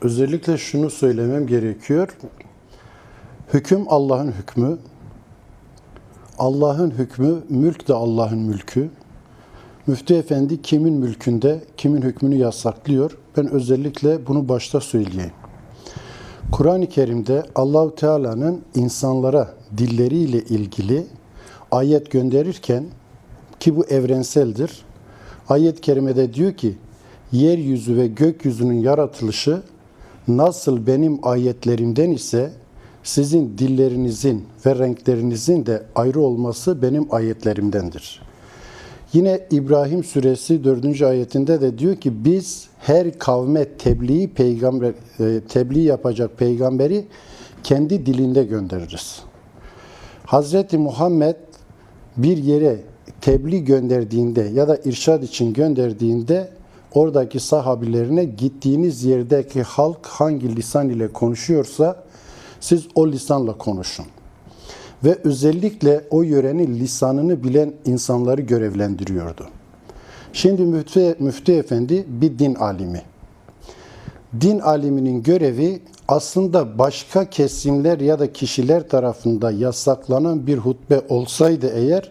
Özellikle şunu söylemem gerekiyor. Hüküm Allah'ın hükmü. Allah'ın hükmü, mülk de Allah'ın mülkü. Müftü Efendi kimin mülkünde, kimin hükmünü yasaklıyor? Ben özellikle bunu başta söyleyeyim. Kur'an-ı Kerim'de Allahu Teala'nın insanlara dilleriyle ilgili ayet gönderirken, ki bu evrenseldir, ayet-i kerimede diyor ki, yeryüzü ve gökyüzünün yaratılışı nasıl benim ayetlerimden ise sizin dillerinizin ve renklerinizin de ayrı olması benim ayetlerimdendir. Yine İbrahim suresi 4. ayetinde de diyor ki biz her kavme tebliğ yapacak peygamberi kendi dilinde göndeririz. Hazreti Muhammed bir yere tebliğ gönderdiğinde ya da irşad için gönderdiğinde oradaki sahabilerine gittiğiniz yerdeki halk hangi lisan ile konuşuyorsa siz o lisanla konuşun. Ve özellikle o yörenin lisanını bilen insanları görevlendiriyordu. Şimdi Müftü Efendi bir din alimi. Din aliminin görevi aslında başka kesimler ya da kişiler tarafından yasaklanan bir hutbe olsaydı eğer,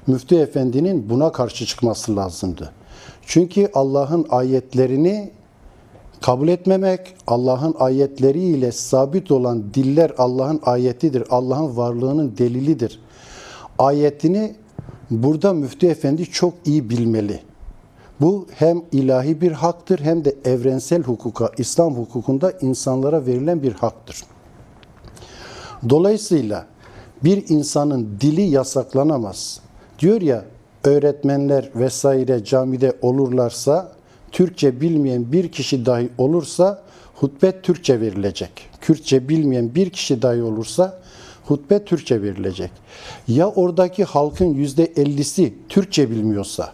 Müftü Efendi'nin buna karşı çıkması lazımdı. Çünkü Allah'ın ayetlerini kabul etmemek, Allah'ın ayetleriyle sabit olan diller Allah'ın ayetidir, Allah'ın varlığının delilidir. Ayetini burada Müftü Efendi çok iyi bilmeli. Bu hem ilahi bir haktır hem de evrensel hukuka, İslam hukukunda insanlara verilen bir haktır. Dolayısıyla bir insanın dili yasaklanamaz. Diyor ya, öğretmenler vesaire camide olurlarsa, Türkçe bilmeyen bir kişi dahi olursa hutbe Türkçe verilecek. Kürtçe bilmeyen bir kişi dahi olursa hutbe Türkçe verilecek. Ya oradaki halkın %50'si Türkçe bilmiyorsa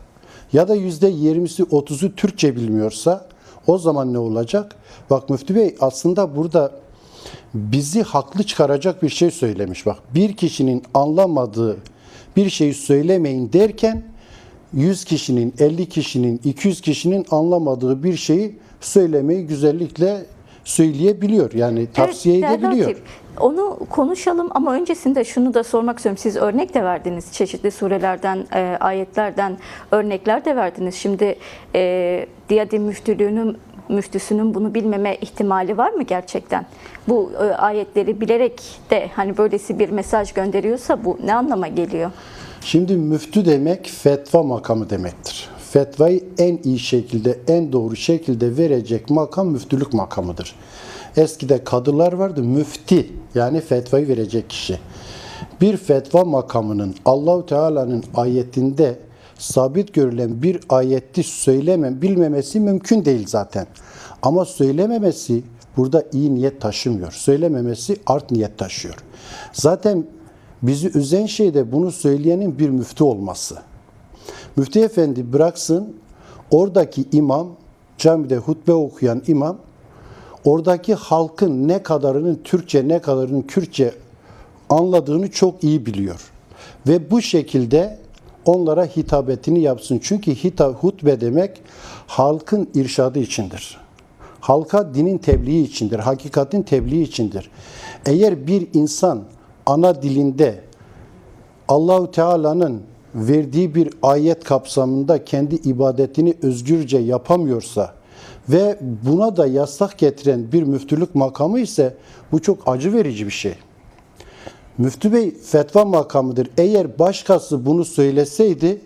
ya da %20'si 30'u Türkçe bilmiyorsa o zaman ne olacak? Bak Müftü Bey aslında burada bizi haklı çıkaracak bir şey söylemiş. Bak bir kişinin anlamadığı bir şeyi söylemeyin derken 100 kişinin, 50 kişinin, 200 kişinin anlamadığı bir şeyi söylemeyi güzellikle söyleyebiliyor. Yani tavsiye edebiliyor. Hatip, onu konuşalım ama öncesinde şunu da sormak istiyorum. Siz örnek de verdiniz. Çeşitli surelerden, ayetlerden örnekler de verdiniz. Şimdi Diyanet müftüsünün bunu bilmeme ihtimali var mı gerçekten? Bu ayetleri bilerek de hani böylesi bir mesaj gönderiyorsa bu ne anlama geliyor? Şimdi müftü demek fetva makamı demektir. Fetvayı en iyi şekilde, en doğru şekilde verecek makam müftülük makamıdır. Eskide kadılar vardı, müfti yani fetvayı verecek kişi. Bir fetva makamının Allahu Teala'nın ayetinde sabit görülen bir ayeti bilmemesi mümkün değil zaten. Ama söylememesi burada iyi niyet taşımıyor. Söylememesi art niyet taşıyor. Zaten bizi üzen şey de bunu söyleyenin bir müftü olması. Müftü Efendi bıraksın, oradaki imam, camide hutbe okuyan imam, oradaki halkın ne kadarının Türkçe, ne kadarının Kürtçe anladığını çok iyi biliyor. Ve bu şekilde onlara hitabetini yapsın. Çünkü hutbe demek halkın irşadı içindir. Halka dinin tebliği içindir, hakikatin tebliği içindir. Eğer bir insan ana dilinde Allahu Teala'nın verdiği bir ayet kapsamında kendi ibadetini özgürce yapamıyorsa ve buna da yasak getiren bir müftülük makamı ise bu çok acı verici bir şey. Müftü Bey fetva makamıdır. Eğer başkası bunu söyleseydi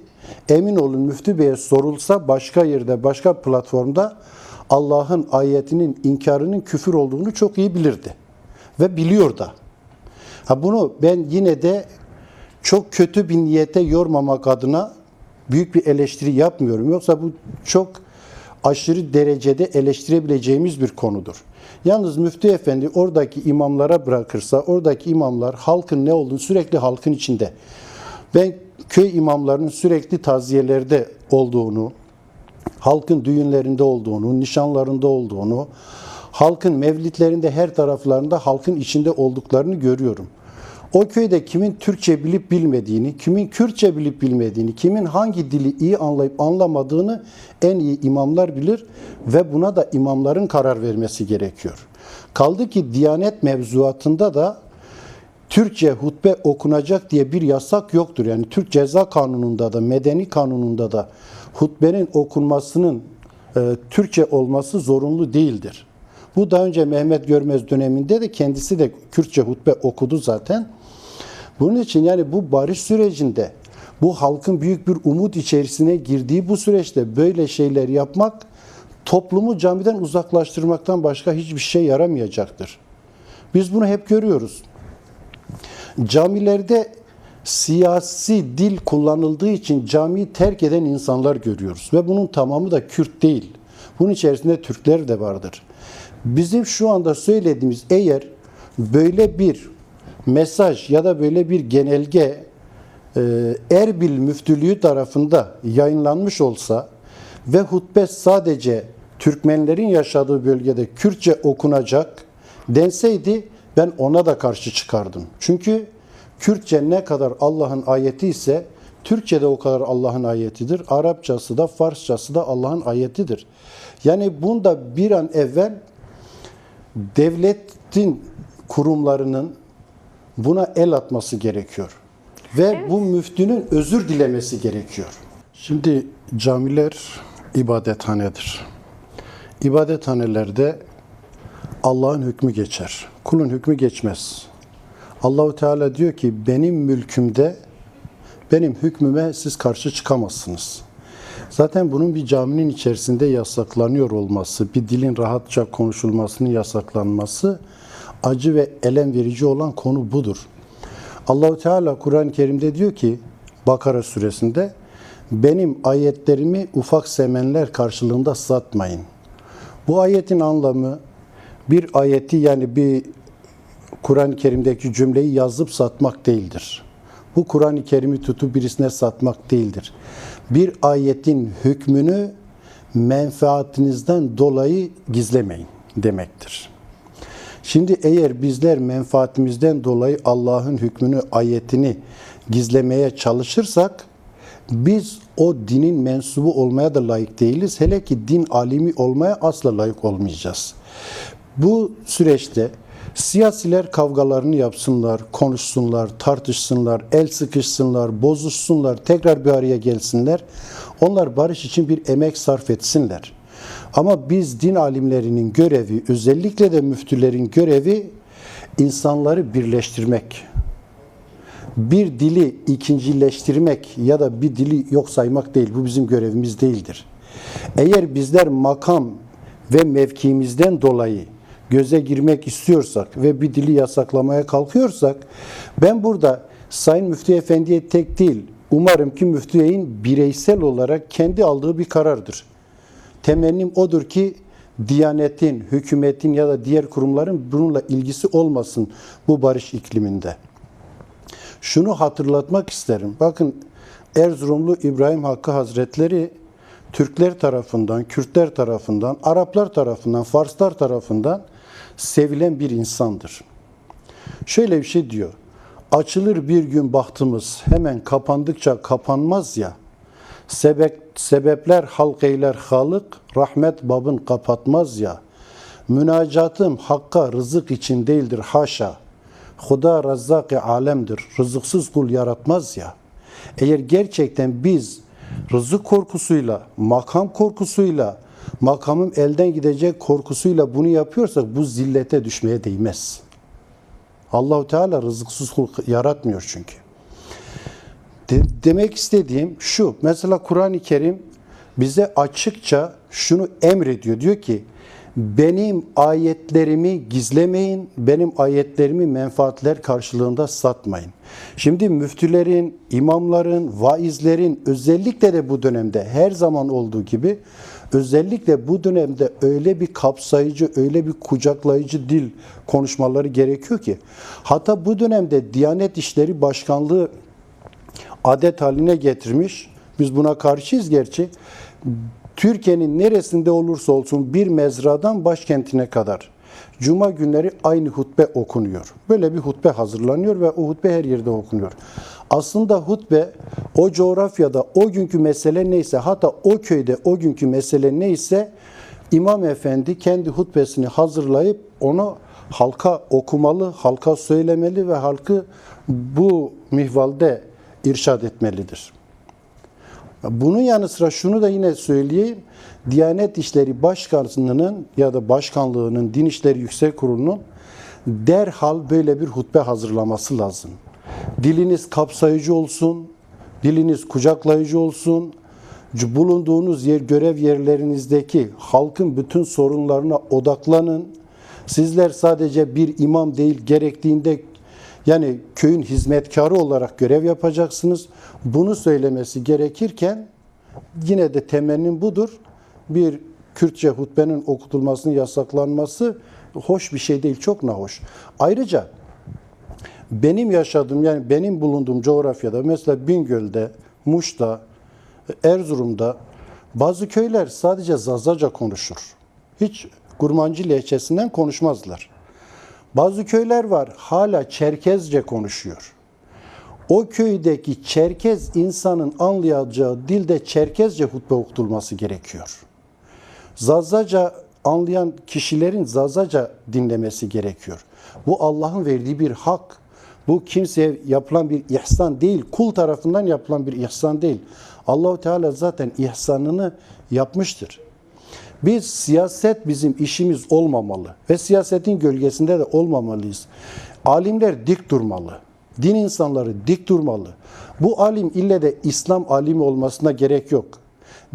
emin olun Müftü Bey'e sorulsa başka yerde, başka platformda Allah'ın ayetinin inkarının küfür olduğunu çok iyi bilirdi. Ve biliyor da. Bunu ben yine de çok kötü bir niyete yormamak adına büyük bir eleştiri yapmıyorum. Yoksa bu çok aşırı derecede eleştirebileceğimiz bir konudur. Yalnız Müftü Efendi oradaki imamlara bırakırsa, oradaki imamlar halkın ne olduğunu sürekli halkın içinde. Ben köy imamlarının sürekli taziyelerde olduğunu, halkın düğünlerinde olduğunu, nişanlarında olduğunu, halkın mevlitlerinde her taraflarında halkın içinde olduklarını görüyorum. O köyde kimin Türkçe bilip bilmediğini, kimin Kürtçe bilip bilmediğini, kimin hangi dili iyi anlayıp anlamadığını en iyi imamlar bilir ve buna da imamların karar vermesi gerekiyor. Kaldı ki Diyanet mevzuatında da Türkçe hutbe okunacak diye bir yasak yoktur. Yani Türk Ceza Kanunu'nda da, Medeni Kanunu'nda da hutbenin okunmasının Türkçe olması zorunlu değildir. Bu daha önce Mehmet Görmez döneminde de kendisi de Kürtçe hutbe okudu zaten. Bunun için yani bu barış sürecinde, bu halkın büyük bir umut içerisine girdiği bu süreçte böyle şeyler yapmak toplumu camiden uzaklaştırmaktan başka hiçbir şey yaramayacaktır. Biz bunu hep görüyoruz. Camilerde siyasi dil kullanıldığı için camiyi terk eden insanlar görüyoruz. Ve bunun tamamı da Kürt değil. Bunun içerisinde Türkler de vardır. Bizim şu anda söylediğimiz eğer böyle bir mesaj ya da böyle bir genelge Erbil Müftülüğü tarafında yayınlanmış olsa ve hutbe sadece Türkmenlerin yaşadığı bölgede Kürtçe okunacak denseydi ben ona da karşı çıkardım. Çünkü Kürtçe ne kadar Allah'ın ayeti ise Türkçe de o kadar Allah'ın ayetidir. Arapçası da Farsçası da Allah'ın ayetidir. Yani bunda bir an evvel devletin kurumlarının buna el atması gerekiyor. Ve bu müftünün özür dilemesi gerekiyor. Şimdi camiler ibadethanedir. İbadethanelerde Allah'ın hükmü geçer. Kulun hükmü geçmez. Allahu Teala diyor ki benim mülkümde benim hükmüme siz karşı çıkamazsınız. Zaten bunun bir caminin içerisinde yasaklanıyor olması, bir dilin rahatça konuşulmasının yasaklanması acı ve elem verici olan konu budur. Allahu Teala Kur'an-ı Kerim'de diyor ki Bakara suresinde benim ayetlerimi ufak semenler karşılığında satmayın. Bu ayetin anlamı bir ayeti yani bir Kur'an-ı Kerim'deki cümleyi yazıp satmak değildir. Bu Kur'an-ı Kerim'i tutup birisine satmak değildir. Bir ayetin hükmünü menfaatinizden dolayı gizlemeyin demektir. Şimdi eğer bizler menfaatimizden dolayı Allah'ın hükmünü, ayetini gizlemeye çalışırsak biz o dinin mensubu olmaya da layık değiliz. Hele ki din alimi olmaya asla layık olmayacağız. Bu süreçte siyasiler kavgalarını yapsınlar, konuşsunlar, tartışsınlar, el sıkışsınlar, bozuşsunlar, tekrar bir araya gelsinler. Onlar barış için bir emek sarf etsinler. Ama biz din alimlerinin görevi, özellikle de müftülerin görevi insanları birleştirmek. Bir dili ikincileştirmek ya da bir dili yok saymak değil. Bu bizim görevimiz değildir. Eğer bizler makam ve mevkimizden dolayı göze girmek istiyorsak ve bir dili yasaklamaya kalkıyorsak ben burada Sayın Müftü Efendi'ye tek değil, umarım ki müftüyeyin bireysel olarak kendi aldığı bir karardır. Temennim odur ki Diyanetin, hükümetin ya da diğer kurumların bununla ilgisi olmasın bu barış ikliminde. Şunu hatırlatmak isterim. Bakın Erzurumlu İbrahim Hakkı Hazretleri Türkler tarafından, Kürtler tarafından, Araplar tarafından, Farslar tarafından sevilen bir insandır. Şöyle bir şey diyor. Açılır bir gün bahtımız hemen kapandıkça kapanmaz ya. Sebepler halk eyler halık, rahmet babın kapatmaz ya. Münacatım hakka rızık için değildir haşa. Huda razzak-ı alemdir, rızıksız kul yaratmaz ya. Eğer gerçekten biz rızık korkusuyla, makam korkusuyla, makamım elden gidecek korkusuyla bunu yapıyorsak bu zillete düşmeye değmez. Allahu Teala rızıksız kul yaratmıyor çünkü. Demek istediğim şu, mesela Kur'an-ı Kerim bize açıkça şunu emrediyor. Diyor ki, benim ayetlerimi gizlemeyin, benim ayetlerimi menfaatler karşılığında satmayın. Şimdi müftülerin, imamların, vaizlerin özellikle de bu dönemde her zaman olduğu gibi özellikle bu dönemde öyle bir kapsayıcı, öyle bir kucaklayıcı dil konuşmaları gerekiyor ki hatta bu dönemde Diyanet İşleri Başkanlığı adet haline getirmiş. Biz buna karşıyız gerçi. Türkiye'nin neresinde olursa olsun bir mezradan başkentine kadar Cuma günleri aynı hutbe okunuyor. Böyle bir hutbe hazırlanıyor ve o hutbe her yerde okunuyor. Aslında hutbe o coğrafyada o günkü mesele neyse, hatta o köyde o günkü mesele neyse İmam Efendi kendi hutbesini hazırlayıp onu halka okumalı, halka söylemeli ve halkı bu minvalde irşad etmelidir. Bunun yanı sıra şunu da yine söyleyeyim. Diyanet İşleri Başkanlığı'nın ya da başkanlığının, Din İşleri Yüksek Kurulu'nun derhal böyle bir hutbe hazırlaması lazım. Diliniz kapsayıcı olsun, diliniz kucaklayıcı olsun. Bulunduğunuz görev yerlerinizdeki halkın bütün sorunlarına odaklanın. Sizler sadece bir imam değil, gerektiğinde yani köyün hizmetkarı olarak görev yapacaksınız. Bunu söylemesi gerekirken yine de temennim budur. Bir Kürtçe hutbenin okutulmasının yasaklanması hoş bir şey değil, çok nahoş. Ayrıca benim yaşadığım, yani benim bulunduğum coğrafyada, mesela Bingöl'de, Muş'ta, Erzurum'da bazı köyler sadece Zazaca konuşur. Hiç Kurmancı lehçesinden konuşmazlar. Bazı köyler var hala Çerkezce konuşuyor. O köydeki Çerkez insanın anlayacağı dilde Çerkezce hutbe okutulması gerekiyor. Zazaca anlayan kişilerin Zazaca dinlemesi gerekiyor. Bu Allah'ın verdiği bir hak. Bu kimseye yapılan bir ihsan değil, kul tarafından yapılan bir ihsan değil. Allah-u Teala zaten ihsanını yapmıştır. Biz siyaset bizim işimiz olmamalı ve siyasetin gölgesinde de olmamalıyız. Alimler dik durmalı. Din insanları dik durmalı. Bu alim ille de İslam alimi olmasına gerek yok.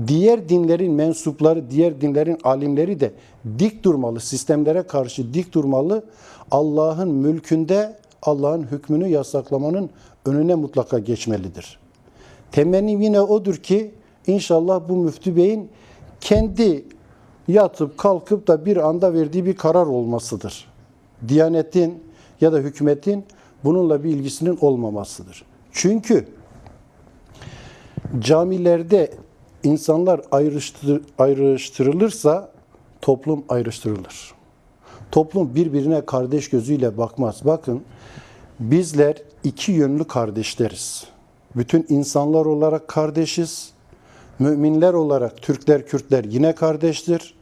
Diğer dinlerin mensupları, diğer dinlerin alimleri de dik durmalı. Sistemlere karşı dik durmalı. Allah'ın mülkünde Allah'ın hükmünü yasaklamanın önüne mutlaka geçmelidir. Temennim yine odur ki inşallah bu müftü beyin kendi yatıp kalkıp da bir anda verdiği bir karar olmasıdır. Diyanetin ya da hükümetin bununla bir ilgisinin olmamasıdır. Çünkü camilerde insanlar ayrıştırılırsa toplum ayrıştırılır. Toplum birbirine kardeş gözüyle bakmaz. Bakın bizler iki yönlü kardeşleriz. Bütün insanlar olarak kardeşiz. Müminler olarak Türkler, Kürtler yine kardeştir.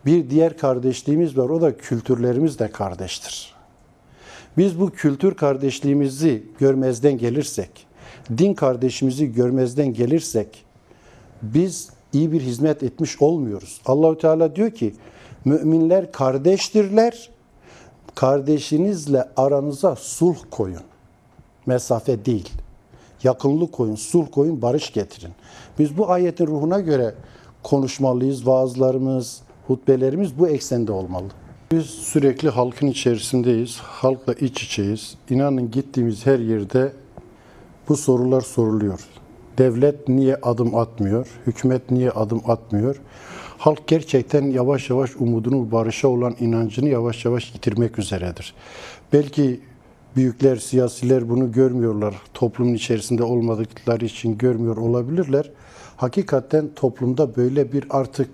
Bir diğer kardeşliğimiz var, o da kültürlerimiz de kardeştir. Biz bu kültür kardeşliğimizi görmezden gelirsek, din kardeşimizi görmezden gelirsek, biz iyi bir hizmet etmiş olmuyoruz. Allah-u Teala diyor ki, müminler kardeştirler, kardeşinizle aranıza sulh koyun. Mesafe değil. Yakınlık koyun, sulh koyun, barış getirin. Biz bu ayetin ruhuna göre konuşmalıyız. Vaazlarımız, hutbelerimiz bu eksende olmalı. Biz sürekli halkın içerisindeyiz. Halkla iç içeyiz. İnanın gittiğimiz her yerde bu sorular soruluyor. Devlet niye adım atmıyor? Hükümet niye adım atmıyor? Halk gerçekten yavaş yavaş umudunu, barışa olan inancını yavaş yavaş yitirmek üzeredir. Belki büyükler, siyasiler bunu görmüyorlar. Toplumun içerisinde olmadıkları için görmüyor olabilirler. Hakikaten toplumda böyle bir artık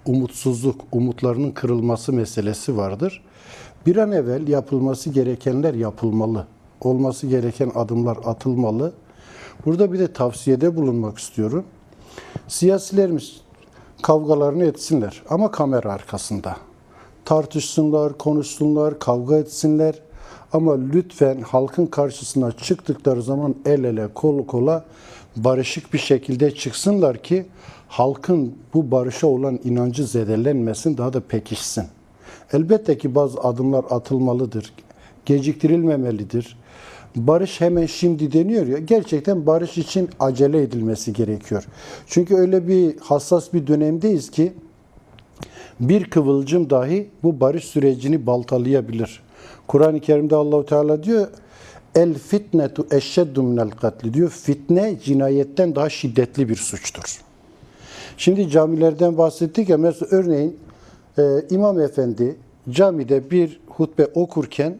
umutsuzluk, umutlarının kırılması meselesi vardır. Bir an evvel yapılması gerekenler yapılmalı. Olması gereken adımlar atılmalı. Burada bir de tavsiyede bulunmak istiyorum. Siyasilerimiz kavgalarını etsinler ama kamera arkasında. Tartışsınlar, konuşsunlar, kavga etsinler. Ama lütfen halkın karşısına çıktıkları zaman el ele, kol kola barışık bir şekilde çıksınlar ki halkın bu barışa olan inancı zedelenmesin, daha da pekişsin. Elbette ki bazı adımlar atılmalıdır, geciktirilmemelidir. Barış hemen şimdi deniyor ya, gerçekten barış için acele edilmesi gerekiyor. Çünkü öyle bir hassas bir dönemdeyiz ki bir kıvılcım dahi bu barış sürecini baltalayabilir. Kur'an-ı Kerim'de Allah-u Teala diyor, el fitnetu eşşeddu minel katli diyor. Fitne cinayetten daha şiddetli bir suçtur. Şimdi camilerden bahsettik ya, mesela örneğin İmam Efendi camide bir hutbe okurken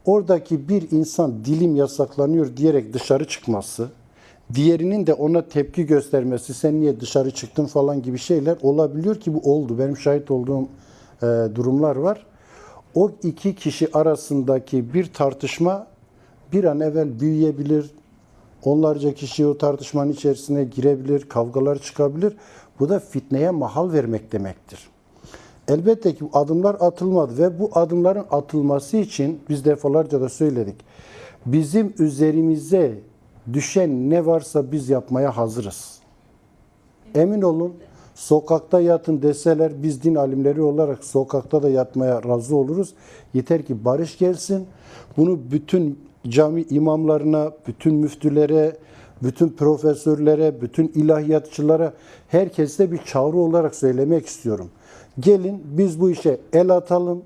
oradaki bir insan dilim yasaklanıyor diyerek dışarı çıkması, diğerinin de ona tepki göstermesi, sen niye dışarı çıktın falan gibi şeyler olabiliyor ki bu oldu. Benim şahit olduğum durumlar var. O iki kişi arasındaki bir tartışma bir an evvel büyüyebilir. Onlarca kişi o tartışmanın içerisine girebilir, kavgalar çıkabilir. Bu da fitneye mahal vermek demektir. Elbette ki adımlar atılmadı ve bu adımların atılması için biz defalarca da söyledik. Bizim üzerimize düşen ne varsa biz yapmaya hazırız. Emin olun, sokakta yatın deseler biz din alimleri olarak sokakta da yatmaya razı oluruz. Yeter ki barış gelsin. Bunu bütün cami imamlarına, bütün müftülere, bütün profesörlere, bütün ilahiyatçılara, herkese bir çağrı olarak söylemek istiyorum. Gelin biz bu işe el atalım,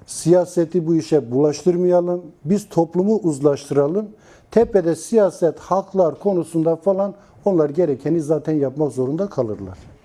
siyaseti bu işe bulaştırmayalım, biz toplumu uzlaştıralım. Tepede siyaset, haklar konusunda falan onlar gerekeni zaten yapmak zorunda kalırlar.